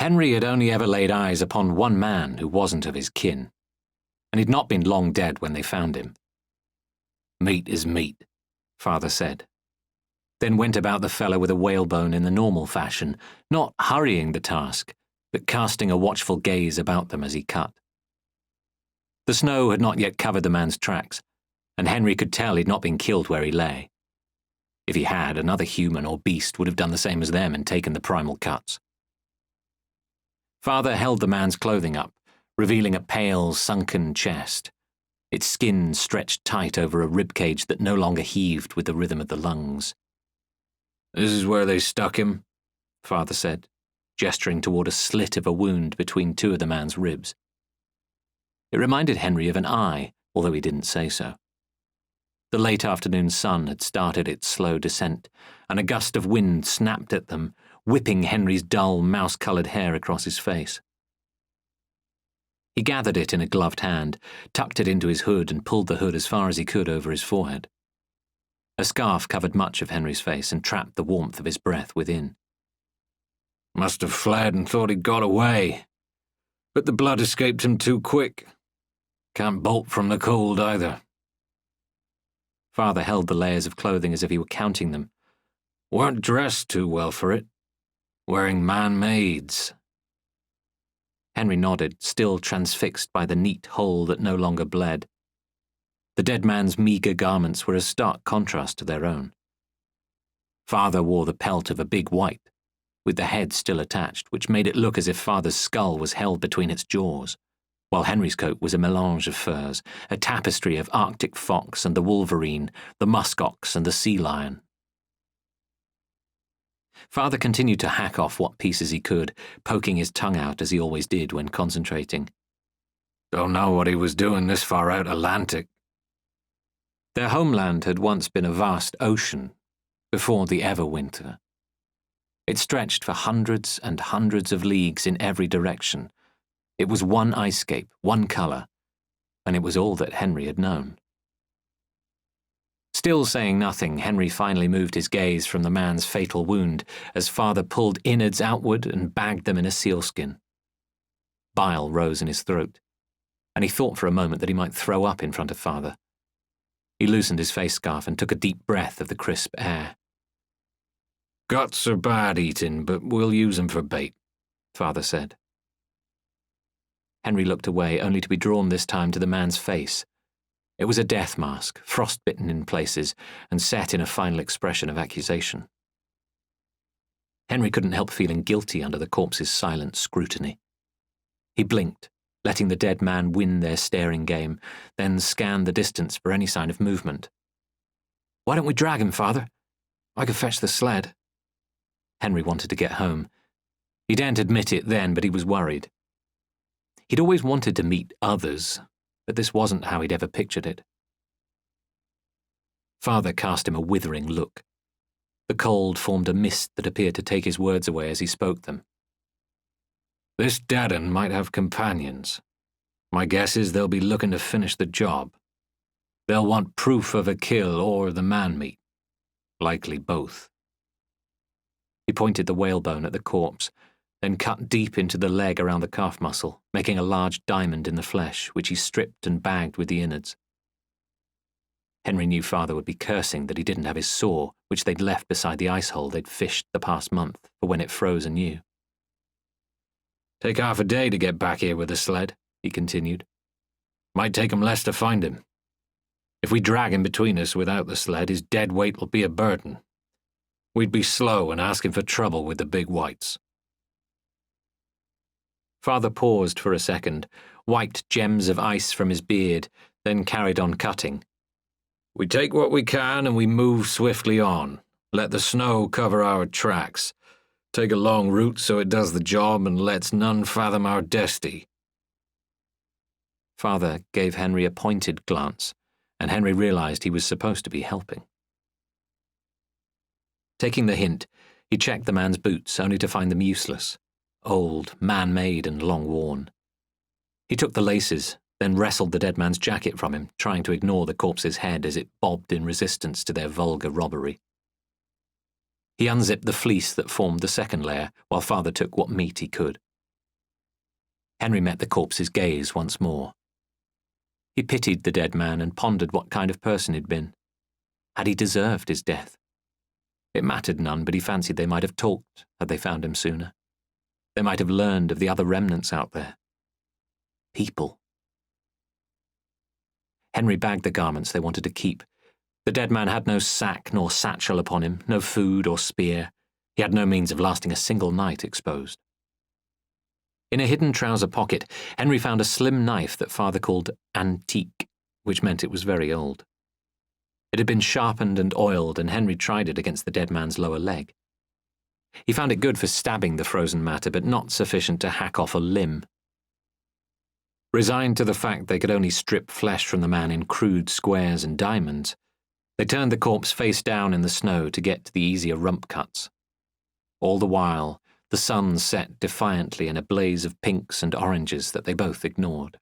Henry had only ever laid eyes upon one man who wasn't of his kin, and he'd not been long dead when they found him. "Meat is meat," Father said, then went about the fellow with a whalebone in the normal fashion, not hurrying the task, but casting a watchful gaze about them as he cut. The snow had not yet covered the man's tracks, and Henry could tell he'd not been killed where he lay. If he had, another human or beast would have done the same as them and taken the primal cuts. Father held the man's clothing up, revealing a pale, sunken chest, its skin stretched tight over a ribcage that no longer heaved with the rhythm of the lungs. "This is where they stuck him," Father said, gesturing toward a slit of a wound between two of the man's ribs. It reminded Henry of an eye, although he didn't say so. The late afternoon sun had started its slow descent, and a gust of wind snapped at them, whipping Henry's dull, mouse-coloured hair across his face. He gathered it in a gloved hand, tucked it into his hood, and pulled the hood as far as he could over his forehead. A scarf covered much of Henry's face and trapped the warmth of his breath within. "Must have fled and thought he'd got away, but the blood escaped him too quick. Can't bolt from the cold either." Father held the layers of clothing as if he were counting them. "Weren't dressed too well for it. Wearing man-maids." Henry nodded, still transfixed by the neat hole that no longer bled. The dead man's meagre garments were a stark contrast to their own. Father wore the pelt of a big white, with the head still attached, which made it look as if Father's skull was held between its jaws, while Henry's coat was a melange of furs, a tapestry of Arctic fox and the wolverine, the muskox and the sea lion. Father continued to hack off what pieces he could, poking his tongue out as he always did when concentrating. "Don't know what he was doing this far out Atlantic." Their homeland had once been a vast ocean, before the Everwinter. It stretched for hundreds and hundreds of leagues in every direction. It was one icescape, one colour, and it was all that Henry had known. Still saying nothing, Henry finally moved his gaze from the man's fatal wound as Father pulled innards outward and bagged them in a sealskin. Bile rose in his throat, and he thought for a moment that he might throw up in front of Father. He loosened his face scarf and took a deep breath of the crisp air. "Guts are bad eating, but we'll use them for bait," Father said. Henry looked away, only to be drawn this time to the man's face. It was a death mask, frostbitten in places, and set in a final expression of accusation. Henry couldn't help feeling guilty under the corpse's silent scrutiny. He blinked, letting the dead man win their staring game, then scanned the distance for any sign of movement. "Why don't we drag him, Father? I could fetch the sled." Henry wanted to get home. He daren't admit it then, but he was worried. He'd always wanted to meet others, but this wasn't how he'd ever pictured it. Father cast him a withering look. The cold formed a mist that appeared to take his words away as he spoke them. "This dead 'un might have companions. My guess is they'll be looking to finish the job. They'll want proof of a kill or the man-meat. Likely both." He pointed the whalebone at the corpse, then cut deep into the leg around the calf muscle, making a large diamond in the flesh, which he stripped and bagged with the innards. Henry knew Father would be cursing that he didn't have his saw, which they'd left beside the ice hole they'd fished the past month for when it froze anew. "Take half a day to get back here with the sled," he continued. "Might take 'em less to find him. If we drag him between us without the sled, his dead weight will be a burden. We'd be slow and asking for trouble with the big whites." Father paused for a second, wiped gems of ice from his beard, then carried on cutting. "We take what we can and we move swiftly on. Let the snow cover our tracks. Take a long route so it does the job and lets none fathom our destiny." Father gave Henry a pointed glance, and Henry realized he was supposed to be helping. Taking the hint, he checked the man's boots, only to find them useless. Old, man-made and long-worn. He took the laces, then wrestled the dead man's jacket from him, trying to ignore the corpse's head as it bobbed in resistance to their vulgar robbery. He unzipped the fleece that formed the second layer, while Father took what meat he could. Henry met the corpse's gaze once more. He pitied the dead man and pondered what kind of person he'd been. Had he deserved his death? It mattered none, but he fancied they might have talked had they found him sooner. They might have learned of the other remnants out there. People. Henry bagged the garments they wanted to keep. The dead man had no sack nor satchel upon him, no food or spear. He had no means of lasting a single night exposed. In a hidden trouser pocket, Henry found a slim knife that father called antique, which meant it was very old. It had been sharpened and oiled, and Henry tried it against the dead man's lower leg. He found it good for stabbing the frozen matter, but not sufficient to hack off a limb. Resigned to the fact they could only strip flesh from the man in crude squares and diamonds, they turned the corpse face down in the snow to get to the easier rump cuts. All the while, the sun set defiantly in a blaze of pinks and oranges that they both ignored.